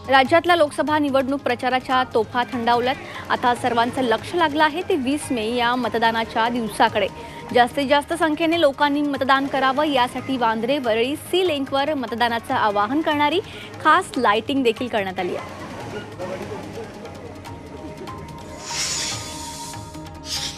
राज्यातल्या लोकसभा निवडणूक प्रचाराच्या तोफा थंडावल्यात। आता सर्वांचं लक्ष लागलं आहे ते 20 मे या मतदानाच्या दिवसाकडे। जास्तीत जास्त संख्येने लोकांनी मतदान करावं यासाठी वांद्रे वरळी सी लिंकवर मतदानाचं आवाहन करणारी खास लाइटिंग देखील करण्यात आली आहे।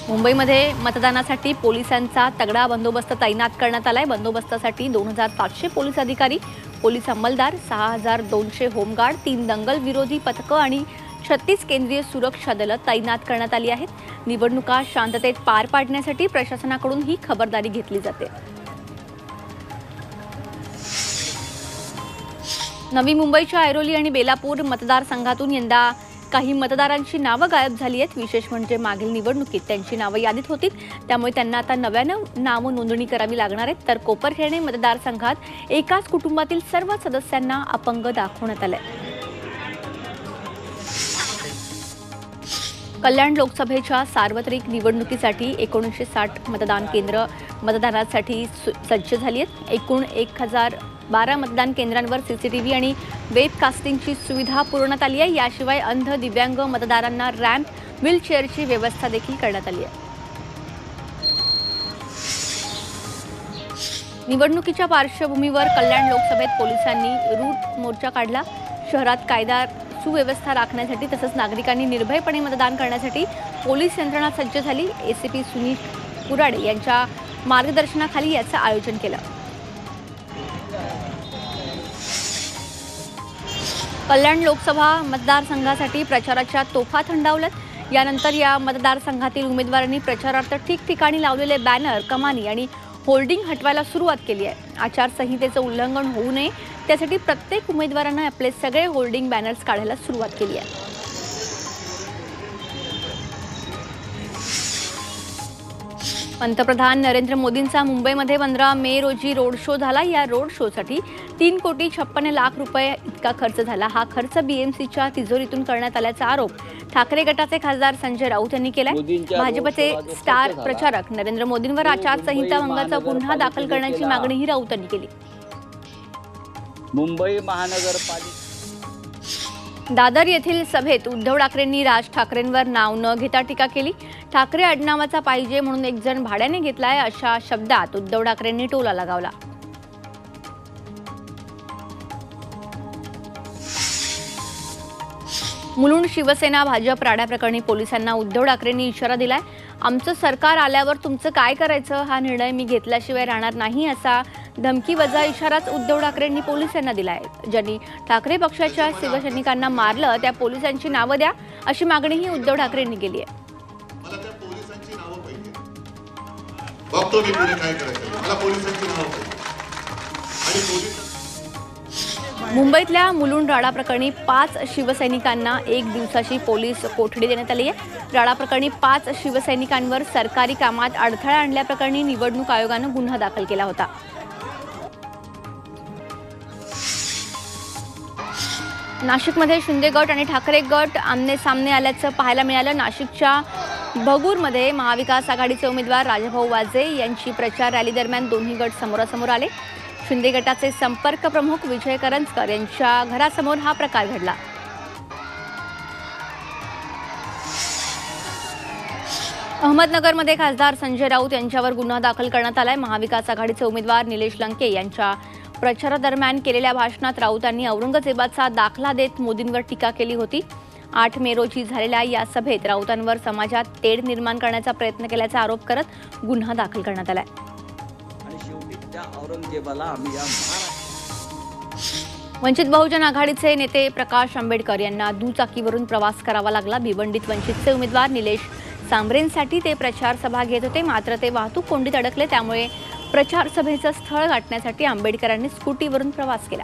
मुंबईमध्ये मतदानासाठी पोलिसांचा तगडा बंदोबस्त तैनात करण्यात आलाय। बंदोबस्तासाठी 2700 पोलीस अधिकारी, पोलीस अंमलदार, 6200 होमगार्ड, 3 दंगल विरोधी पथकं आणि 36 केंद्रीय सुरक्षा दलं तैनात करण्यात आली आहेत। निवडणुका शांततेत पार पाडण्यासाठी प्रशासनाकडून ही खबरदारी घेतली जाते। नवी मुंबईच्या ऐरोली आणि बेलापूर मतदारसंघातून यंदा काही मतदारांची नावं गायब झाली आहेत। विशेष म्हणजे मागील निवडणुकीत त्यांची नावं यादीत होती, त्यामुळे त्यांना आता नव्यानं नाव नोंदणी करावी लागणार आहे। तर कोपरखेरणे मतदारसंघात एकाच कुटुंबातील सर्व सदस्यांना अपंग दाखवण्यात आले। कल्याण लोकसभेच्या सार्वत्रिक निवडणुकीसाठी 1960 मतदान केंद्र मतदानासाठी सज्ज झाली आहेत। एकूण 1012 मतदान केंद्रांवर सीसीटीव्ही आणि वेबकास्टिंगची सुविधा पुरवण्यात आली आहे। याशिवाय अंध, दिव्यांग मतदारांना रॅम्प, व्हीलचेअरची व्यवस्था देखील करण्यात आली आहे। निवडणुकीच्या पार्श्वभूमीवर कल्याण लोकसभेत पोलिसांनी रूट मोर्चा काढला। शहरात कायदा सुव्यवस्था राखण्यासाठी तसंच नागरिकांनी निर्भयपणे मतदान करण्यासाठी पोलीस यंत्रणा सज्ज झाली। एसीपी सुनील कुराडे यांच्या मार्गदर्शनाखाली याचं आयोजन केलं। कल्याण लोकसभा मतदारसंघासाठी प्रचाराच्या तोफा थंडावल्यात। यानंतर या मतदारसंघातील उमेदवारांनी प्रचारार्थ ठिकठिकाणी लावलेले बॅनर, कमानी आणि होर्डिंग हटवायला सुरुवात केली आहे। आचारसंहितेचं उल्लंघन होऊ नये त्यासाठी प्रत्येक उमेदवारानं आपले सगळे होर्डिंग बॅनर्स काढायला सुरुवात केली आहे। पंतप्रधान नरेंद्र मोदींचा मुंबईमध्ये 15 मे रोजी रोड शो झाला। या रोड शोसाठी 3,56,00,000 रुपये इतका खर्च झाला। हा खर्च बीएमसीच्या तिजोरीतून करण्यात आल्याचा आरोप ठाकरे गटाचे खासदार संजय राऊत यांनी केलाय। भाजपचे स्टार प्रचारक नरेंद्र मोदींवर आचारसंहिता भंगाचा गुन्हा दाखल करण्याची मागणीही राऊत यांनी केली। मुंबई महानगरपालिका दादर येथील सभेत उद्धव ठाकरेंनी राज ठाकरेंवर नाव न घेता टीका केली। ठाकरे आडनावाचा पाहिजे म्हणून एक जण भाड्याने घेतलाय अशा शब्दात उद्धव ठाकरेंनी टोला लगावला। मुलुंड शिवसेना भाजप राडा प्रकरणी पोलिसांना उद्धव ठाकरेंनी इशारा दिलाय। आमचं सरकार आल्यावर तुमचं काय करायचं हा निर्णय मी घेतल्याशिवाय राहणार नाही असा धमकीवजा इशाराच उद्धव ठाकरेंनी पोलिसांना दिलाय। ज्यांनी ठाकरे पक्षाच्या शिवसैनिकांना मारलं त्या पोलिसांची नावं द्या अशी मागणीही उद्धव ठाकरेंनी केली आहे। मला त्या पोलिसांची नावं पाहिजे, बघतो मी पुढे काय करायचं, मला पोलिसांची नावं पाहिजे। आणि पोलिस मुंबईतल्या मुलुंड राडा प्रकरणी 5 शिवसैनिकांना 1 दिवसाची पोलीस कोठडी देण्यात आली आहे। राडा प्रकरणी 5 शिवसैनिकांवर सरकारी कामात अडथळा आणल्याप्रकरणी निवडणूक आयोगानं गुन्हा दाखल केला होता। नाशिकमध्ये शिंदे गट आणि ठाकरे गट आमने सामने आल्याचं पाहायला मिळालं। नाशिकच्या भगूरमध्ये महाविकास आघाडीचे उमेदवार राजाभाऊ वाजे यांची प्रचार रॅली दरम्यान दोन्ही गट समोरासमोर आले। शिंदे गटाचे संपर्क प्रमुख विजय करंजकर यांच्या घरासमोर हा प्रकार घडला। अहमदनगरमध्ये खासदार संजय राऊत यांच्यावर गुन्हा दाखल करण्यात आलाय। महाविकास आघाडीचे उमेदवार निलेश लंके यांच्या प्रचारादरम्यान केलेल्या भाषणात राऊतांनी औरंगजेबाचा दाखला देत मोदींवर टीका केली होती। 8 मे रोजी झालेल्या या सभेत राऊतांवर समाजात तेढ निर्माण करण्याचा प्रयत्न केल्याचा आरोप करत गुन्हा दाखल करण्यात आलाय। वंचित बहुजन आघाडीचे नेते प्रकाश आंबेडकर यांना दुचाकीवरून प्रवास करावा लागला। भिवंडीत वंचितचे उमेदवार निलेश सांबरेंसाठी ते प्रचार सभा घेत होते, मात्र ते वाहतूक कोंडीत अडकले, त्यामुळे प्रचार सभेचं स्थळ गाठण्यासाठी आंबेडकरांनी स्कूटीवरून प्रवास केला।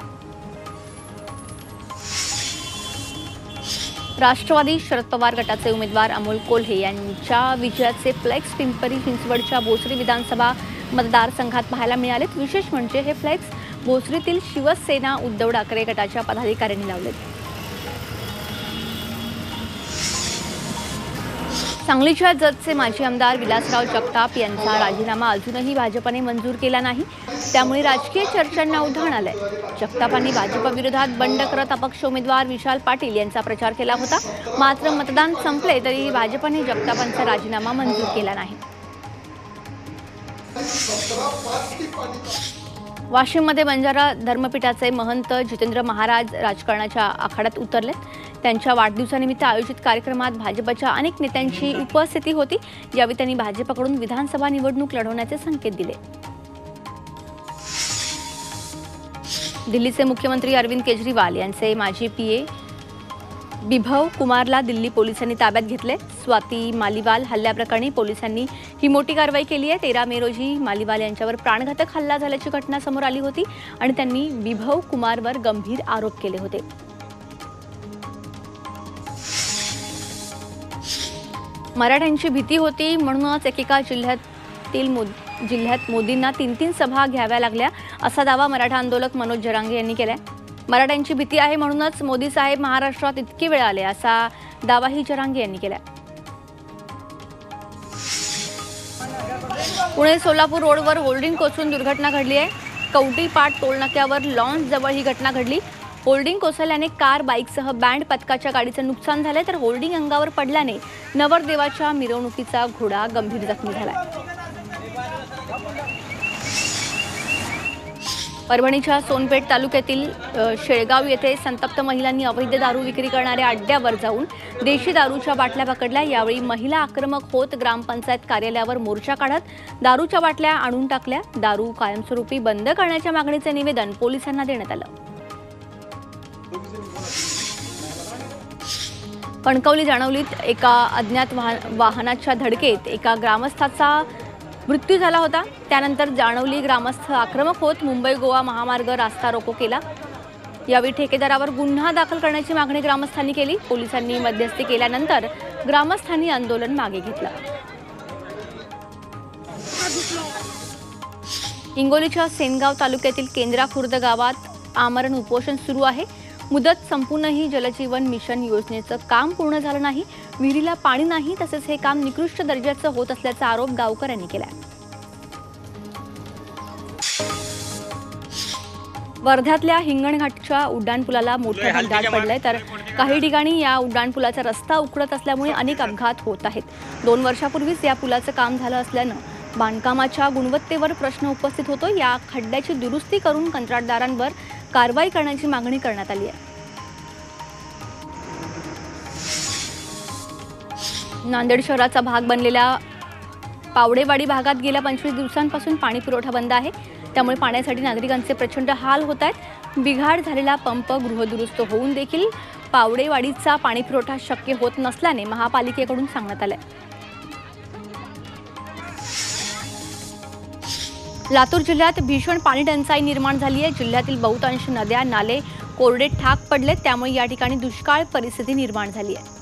राष्ट्रवादी शरद पवार गटाचे उमेदवार अमोल कोल्हे यांच्या विजयाचे फ्लेक्स पिंपरी चिंचवडच्या भोसरी विधानसभा मतदारसंघात पाहायला मिळालेत। विशेष म्हणजे हे फ्लेक्स भोसरीतील शिवसेना उद्धव ठाकरे गटाच्या पदाधिकाऱ्यांनी लावलेत। सांगलीच्या जतचे माजी आमदार विलासराव जगताप यांचा राजीनामा अजूनही भाजपने मंजूर केला नाही, त्यामुळे राजकीय चर्चांना उधाण आलंय। जगतापांनी भाजपविरोधात बंड करत अपक्ष उमेदवार विशाल पाटील यांचा प्रचार केला होता, मात्र मतदान संपले तरीही भाजपने जगतापांचा राजीनामा मंजूर केला नाही। वाशिममध्ये बंजारा धर्मपीठाचे महंत जितेंद्र महाराज राजकारणाच्या आखाड्यात उतरले। त्यांच्या वाढदिवसानिमित्त आयोजित कार्यक्रमात भाजपच्या अनेक नेत्यांची उपस्थिती होती। यावेळी त्यांनी भाजपकडून विधानसभा निवडणूक लढवण्याचे संकेत दिले। दिल्लीचे मुख्यमंत्री अरविंद केजरीवाल यांचे माजी पीए बिभव कुमारला दिल्ली पोलिसांनी ताब्यात घेतले। स्वाती मालीवाल हल्ल्याप्रकरणी पोलिसांनी ही मोठी कारवाई केली आहे। 13 मे रोजी मालीवाल यांच्यावर प्राणघातक हल्ला झाल्याची घटना समोर आली होती आणि त्यांनी बिभव कुमारवर गंभीर आरोप केले होते। मराठ्यांची भीती होती म्हणूनच एकेका जिल्ह्यात मोदींना 3-3 सभा घ्याव्या लागल्या, असा दावा मराठा आंदोलक मनोज जरांगे यांनी केलाय। मराठ्यांची भीती आहे म्हणूनच मोदी साहेब महाराष्ट्रात इतके वेळ आले, असा दावाही जरांगे यांनी केलाय। पुणे सोलापूर रोडवर होल्डिंग कोसळून दुर्घटना घडली आहे। कवटीपाट टोलनाक्यावर लॉन्च जवळ ही घटना घडली। होल्डिंग कोसळल्याने कार बाईकसह बँड पथकाच्या गाडीचं नुकसान झालंय, तर होल्डिंग अंगावर पडल्याने नवरदेवाच्या मिरवणुकीचा घोडा गंभीर जखमी झालाय। परभणीच्या सोनपेठ तालुक्यातील शेळगाव येथे संतप्त महिलांनी अवैध दारू विक्री करणाऱ्या अड्ड्यावर जाऊन देशी दारूच्या बाटल्या पकडल्या। यावेळी महिला आक्रमक होत ग्रामपंचायत कार्यालयावर मोर्चा काढत दारूच्या बाटल्या आणून टाकल्या। दारू कायमस्वरूपी बंद करण्याच्या मागणीचे निवेदन पोलिसांना देण्यात आलं। कणकवली जाणवलीत एका अज्ञात वाहनाच्या धडकेत एका ग्रामस्थाचा मृत्यू झाला होता। त्यानंतर जाणवली ग्रामस्थ आक्रमक होत मुंबई गोवा महामार्ग रास्ता रोको केला। यावेळी ठेकेदारावर गुन्हा दाखल करण्याची मागणी ग्रामस्थांनी केली। पोलिसांनी मध्यस्थी केल्यानंतर ग्रामस्थांनी आंदोलन मागे घेतलं। हिंगोलीच्या सेनगाव तालुक्यातील केंद्रा खुर्द गावात आमरण उपोषण सुरू आहे। मुदत संपूनही जलजीवन मिशन योजनेचं काम पूर्ण झालं नाही, विहिरीला पाणी नाही, तसेच हे काम निकृष्ट दर्जाचं होत असल्याचा आरोप गावकऱ्यांनी केलाय। वर्ध्यातल्या हिंगणघाटच्या उड्डाणपुलाला मोठं भगदाड पडलंय, तर काही ठिकाणी या उड्डाणपुलाचा रस्ता उखडत असल्यामुळे अनेक अपघात होत आहेत। 2 वर्षापूर्वीच या पुलाचं काम झालं असल्यानं बांधकामाच्या गुणवत्तेवर प्रश्न उपस्थित होतो। या खड्ड्याची दुरुस्ती करून कंत्राटदारांवर कारवाई करण्याची मागणी करण्यात आली आहे। नांदेड शहराचा भाग बनलेल्या पावडेवाडी भागात गेल्या 25 दिवसांपासून पाणी पुरवठा बंद आहे, त्यामुळे पाण्यासाठी नागरिकांचे प्रचंड हाल होत आहेत। बिघाड झालेला पंप गृहदुरुस्त होऊन देखील पावडेवाडीचा पाणी पुरवठा शक्य होत नसल्याने महापालिकेकडून सांगण्यात आलंय। लातूर जिल्ह्यात भीषण पाणी टंचाई निर्माण झाली आहे। जिल्ह्यातील बहुतांश नद्या नाले कोरडे ठाक पडले, त्यामुळे या ठिकाणी दुष्काळ परिस्थिती निर्माण झाली आहे।